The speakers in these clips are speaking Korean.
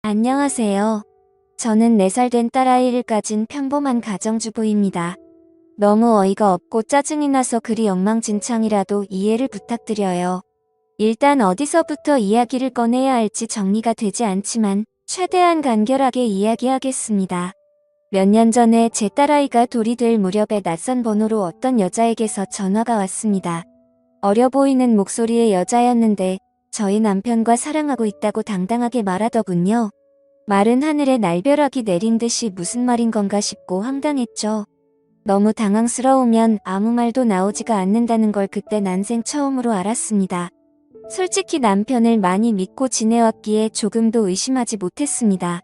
안녕하세요. 저는 4살 된 딸아이를 가진 평범한 가정주부입니다. 너무 어이가 없고 짜증이 나서 글이 엉망진창이라도 이해를 부탁드려요. 일단 어디서부터 이야기를 꺼내야 할지 정리가 되지 않지만 최대한 간결하게 이야기하겠습니다. 몇 년 전에 제 딸아이가 돌이 될 무렵에 낯선 번호로 어떤 여자에게서 전화가 왔습니다. 어려 보이는 목소리의 여자였는데 저희 남편과 사랑하고 있다고 당당하게 말하더군요. 말은 하늘에 날벼락이 내린 듯이 무슨 말인 건가 싶고 황당했죠. 너무 당황스러우면 아무 말도 나오지가 않는다는 걸 그때 난생 처음으로 알았습니다. 솔직히 남편을 많이 믿고 지내왔기에 조금도 의심하지 못했습니다.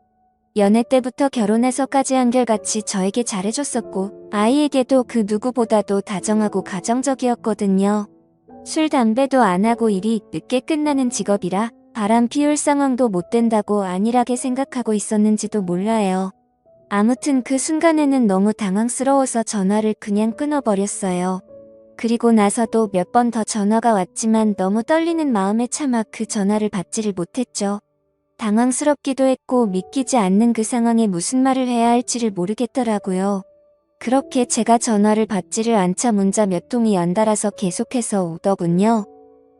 연애 때부터 결혼해서까지 한결같이 저에게 잘해줬었고 아이에게도 그 누구보다도 다정하고 가정적이었거든요. 술 담배도 안 하고 일이 늦게 끝나는 직업이라 바람 피울 상황도 못 된다고 안일하게 생각하고 있었는지도 몰라요. 아무튼 그 순간에는 너무 당황스러워서 전화를 그냥 끊어버렸어요. 그리고 나서도 몇 번 더 전화가 왔지만 너무 떨리는 마음에 차마 그 전화를 받지를 못했죠. 당황스럽기도 했고 믿기지 않는 그 상황에 무슨 말을 해야 할지를 모르겠더라고요. 그렇게 제가 전화를 받지를 않자 문자 몇 통이 연달아서 계속해서 오더군요.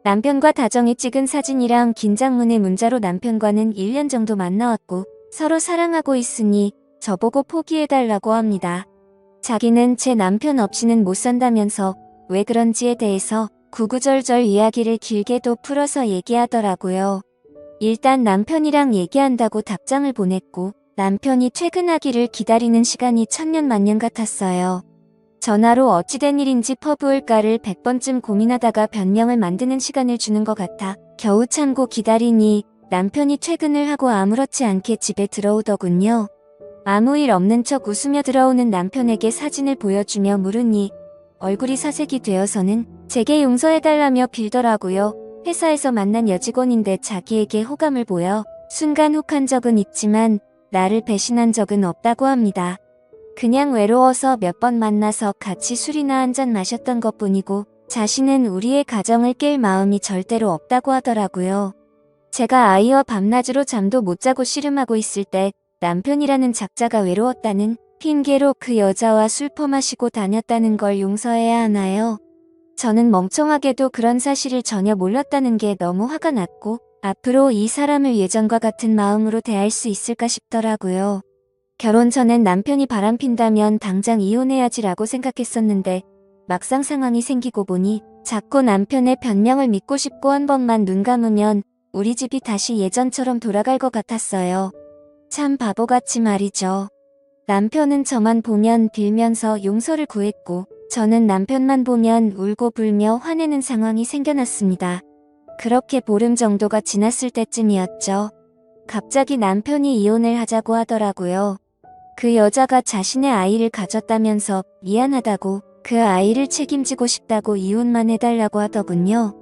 남편과 다정히 찍은 사진이랑 긴장문의 문자로 남편과는 1년 정도 만나왔고 서로 사랑하고 있으니 저보고 포기해달라고 합니다. 자기는 제 남편 없이는 못 산다면서 왜 그런지에 대해서 구구절절 이야기를 길게도 풀어서 얘기하더라고요. 일단 남편이랑 얘기한다고 답장을 보냈고 남편이 퇴근하기를 기다리는 시간이 천년만년 같았어요. 전화로 어찌된 일인지 퍼부을까를 100번쯤 고민하다가 변명을 만드는 시간을 주는 것 같아 겨우 참고 기다리니 남편이 퇴근을 하고 아무렇지 않게 집에 들어오더군요. 아무 일 없는 척 웃으며 들어오는 남편에게 사진을 보여주며 물으니 얼굴이 사색이 되어서는 제게 용서해달라며 빌더라고요. 회사에서 만난 여직원인데 자기에게 호감을 보여 순간 혹한 적은 있지만 나를 배신한 적은 없다고 합니다. 그냥 외로워서 몇 번 만나서 같이 술이나 한잔 마셨던 것뿐이고 자신은 우리의 가정을 깰 마음이 절대로 없다고 하더라고요. 제가 아이와 밤낮으로 잠도 못 자고 씨름하고 있을 때 남편이라는 작자가 외로웠다는 핑계로 그 여자와 술 퍼마시고 다녔다는 걸 용서해야 하나요? 저는 멍청하게도 그런 사실을 전혀 몰랐다는 게 너무 화가 났고 앞으로 이 사람을 예전과 같은 마음으로 대할 수 있을까 싶더라고요. 결혼 전엔 남편이 바람핀다면 당장 이혼해야지라고 생각했었는데 막상 상황이 생기고 보니 자꾸 남편의 변명을 믿고 싶고 한 번만 눈 감으면 우리 집이 다시 예전처럼 돌아갈 것 같았어요. 참 바보같이 말이죠. 남편은 저만 보면 빌면서 용서를 구했고 저는 남편만 보면 울고 불며 화내는 상황이 생겨났습니다. 그렇게 보름 정도가 지났을 때쯤이었죠. 갑자기 남편이 이혼을 하자고 하더라고요. 그 여자가 자신의 아이를 가졌다면서 미안하다고 그 아이를 책임지고 싶다고 이혼만 해달라고 하더군요.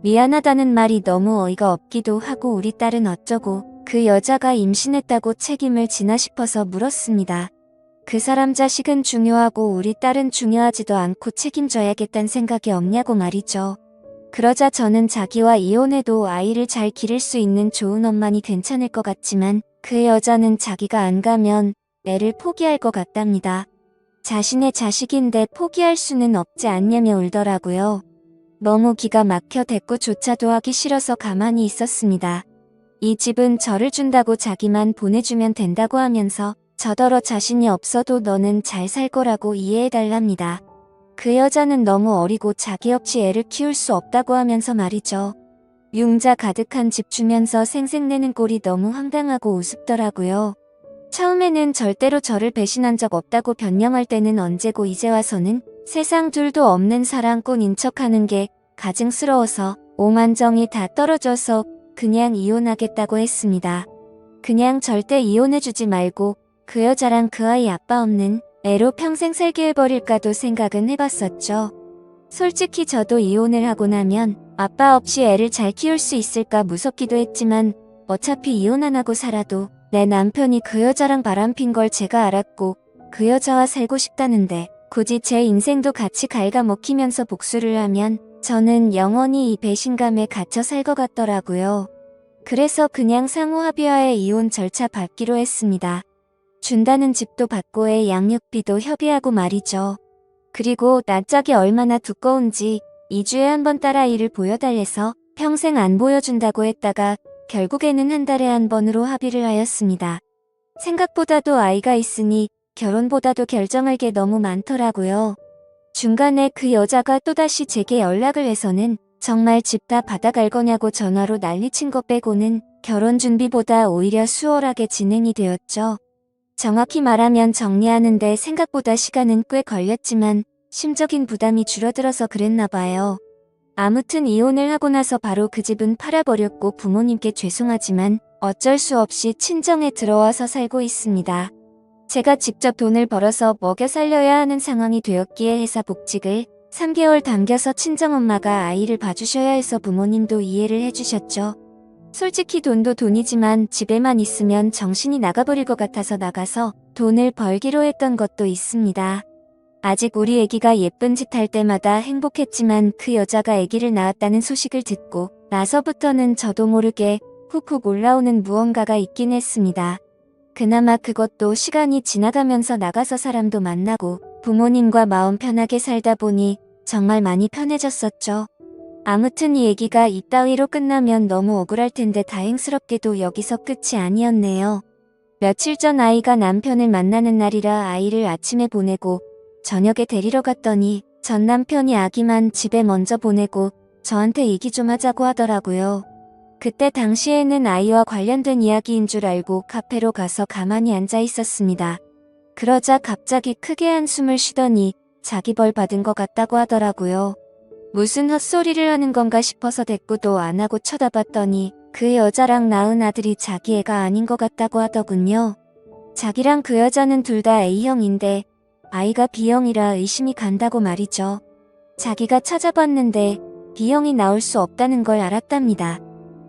미안하다는 말이 너무 어이가 없기도 하고 우리 딸은 어쩌고 그 여자가 임신했다고 책임을 지나 싶어서 물었습니다. 그 사람 자식은 중요하고 우리 딸은 중요하지도 않고 책임져야겠다는 생각이 없냐고 말이죠. 그러자 저는 자기와 이혼해도 아이를 잘 기를 수 있는 좋은 엄마니 괜찮을 것 같지만 그 여자는 자기가 안 가면 애를 포기할 것 같답니다. 자신의 자식인데 포기할 수는 없지 않냐며 울더라고요. 너무 기가 막혀 대꾸조차도 하기 싫어서 가만히 있었습니다. 이 집은 저를 준다고 자기만 보내주면 된다고 하면서 저더러 자신이 없어도 너는 잘 살 거라고 이해해달랍니다. 그 여자는 너무 어리고 자기 없이 애를 키울 수 없다고 하면서 말이죠. 융자 가득한 집 주면서 생색내는 꼴이 너무 황당하고 우습더라고요. 처음에는 절대로 저를 배신한 적 없다고 변명할 때는 언제고 이제 와서는 세상 둘도 없는 사랑꾼인 척하는 게 가증스러워서 오만정이 다 떨어져서 그냥 이혼하겠다고 했습니다. 그냥 절대 이혼해주지 말고 그 여자랑 그 아이 아빠 없는 애로 평생 살게 해버릴까도 생각은 해봤었죠. 솔직히 저도 이혼을 하고 나면 아빠 없이 애를 잘 키울 수 있을까 무섭기도 했지만 어차피 이혼 안 하고 살아도 내 남편이 그 여자랑 바람핀 걸 제가 알았고 그 여자와 살고 싶다는데 굳이 제 인생도 같이 갉아먹히면서 복수를 하면 저는 영원히 이 배신감에 갇혀 살 것 같더라고요. 그래서 그냥 상호 합의하에 이혼 절차 밟기로 했습니다. 준다는 집도 받고 애 양육비도 협의하고 말이죠. 그리고 낯짝이 얼마나 두꺼운지 2주에 한 번 딸아이를 보여달래서 평생 안 보여준다고 했다가 결국에는 한 달에 한 번으로 합의를 하였습니다. 생각보다도 아이가 있으니 결혼보다도 결정할 게 너무 많더라고요. 중간에 그 여자가 또다시 제게 연락을 해서는 정말 집 다 받아갈 거냐고 전화로 난리친 거 빼고는 결혼 준비보다 오히려 수월하게 진행이 되었죠. 정확히 말하면 정리하는데 생각보다 시간은 꽤 걸렸지만 심적인 부담이 줄어들어서 그랬나 봐요. 아무튼 이혼을 하고 나서 바로 그 집은 팔아버렸고 부모님께 죄송하지만 어쩔 수 없이 친정에 들어와서 살고 있습니다. 제가 직접 돈을 벌어서 먹여 살려야 하는 상황이 되었기에 회사 복직을 3개월 당겨서 친정엄마가 아이를 봐주셔야 해서 부모님도 이해를 해주셨죠. 솔직히 돈도 돈이지만 집에만 있으면 정신이 나가버릴 것 같아서 나가서 돈을 벌기로 했던 것도 있습니다. 아직 우리 애기가 예쁜 짓 할 때마다 행복했지만 그 여자가 애기를 낳았다는 소식을 듣고 나서부터는 저도 모르게 훅훅 올라오는 무언가가 있긴 했습니다. 그나마 그것도 시간이 지나가면서 나가서 사람도 만나고 부모님과 마음 편하게 살다 보니 정말 많이 편해졌었죠. 아무튼 이 얘기가 이따위로 끝나면 너무 억울할 텐데 다행스럽게도 여기서 끝이 아니었네요. 며칠 전 아이가 남편을 만나는 날이라 아이를 아침에 보내고 저녁에 데리러 갔더니 전 남편이 아기만 집에 먼저 보내고 저한테 얘기 좀 하자고 하더라고요. 그때 당시에는 아이와 관련된 이야기인 줄 알고 카페로 가서 가만히 앉아 있었습니다. 그러자 갑자기 크게 한숨을 쉬더니 자기 벌 받은 것 같다고 하더라고요. 무슨 헛소리를 하는 건가 싶어서 대꾸도 안 하고 쳐다봤더니 그 여자랑 낳은 아들이 자기 애가 아닌 것 같다고 하더군요. 자기랑 그 여자는 둘 다 A형인데 아이가 B형이라 의심이 간다고 말이죠. 자기가 찾아봤는데 B형이 나올 수 없다는 걸 알았답니다.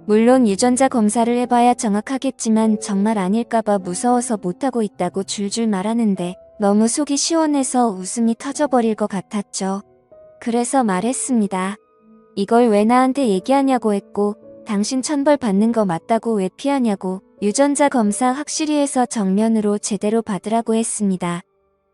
물론 유전자 검사를 해봐야 정확하겠지만 정말 아닐까봐 무서워서 못하고 있다고 줄줄 말하는데 너무 속이 시원해서 웃음이 터져버릴 것 같았죠. 그래서 말했습니다. 이걸 왜 나한테 얘기하냐고 했고 당신 천벌 받는 거 맞다고 왜 피하냐고 유전자 검사 확실히 해서 정면으로 제대로 받으라고 했습니다.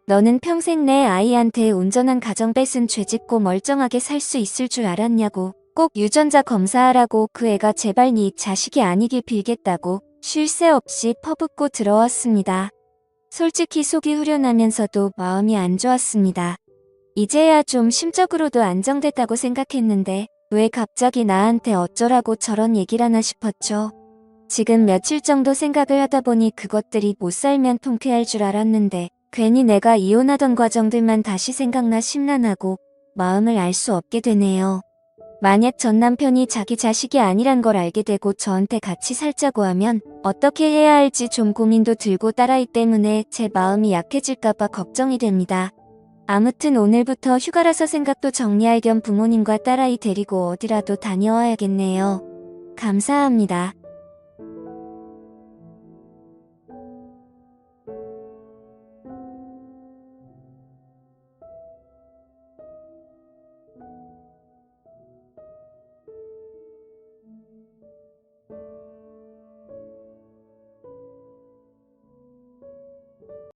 너는 평생 내 아이한테 온전한 가정 뺏은 죄짓고 멀쩡하게 살 수 있을 줄 알았냐고 꼭 유전자 검사하라고 그 애가 제발 네 자식이 아니길 빌겠다고 쉴 새 없이 퍼붓고 들어왔습니다. 솔직히 속이 후련하면서도 마음이 안 좋았습니다. 이제야 좀 심적으로도 안정됐다고 생각했는데 왜 갑자기 나한테 어쩌라고 저런 얘기를 하나 싶었죠. 지금 며칠 정도 생각을 하다 보니 그것들이 못 살면 통쾌할 줄 알았는데 괜히 내가 이혼하던 과정들만 다시 생각나 심란하고 마음을 알 수 없게 되네요. 만약 전 남편이 자기 자식이 아니란 걸 알게 되고 저한테 같이 살자고 하면 어떻게 해야 할지 좀 고민도 들고 딸아이 때문에 제 마음이 약해질까봐 걱정이 됩니다. 아무튼 오늘부터 휴가라서 생각도 정리할 겸 부모님과 딸아이 데리고 어디라도 다녀와야겠네요. 감사합니다.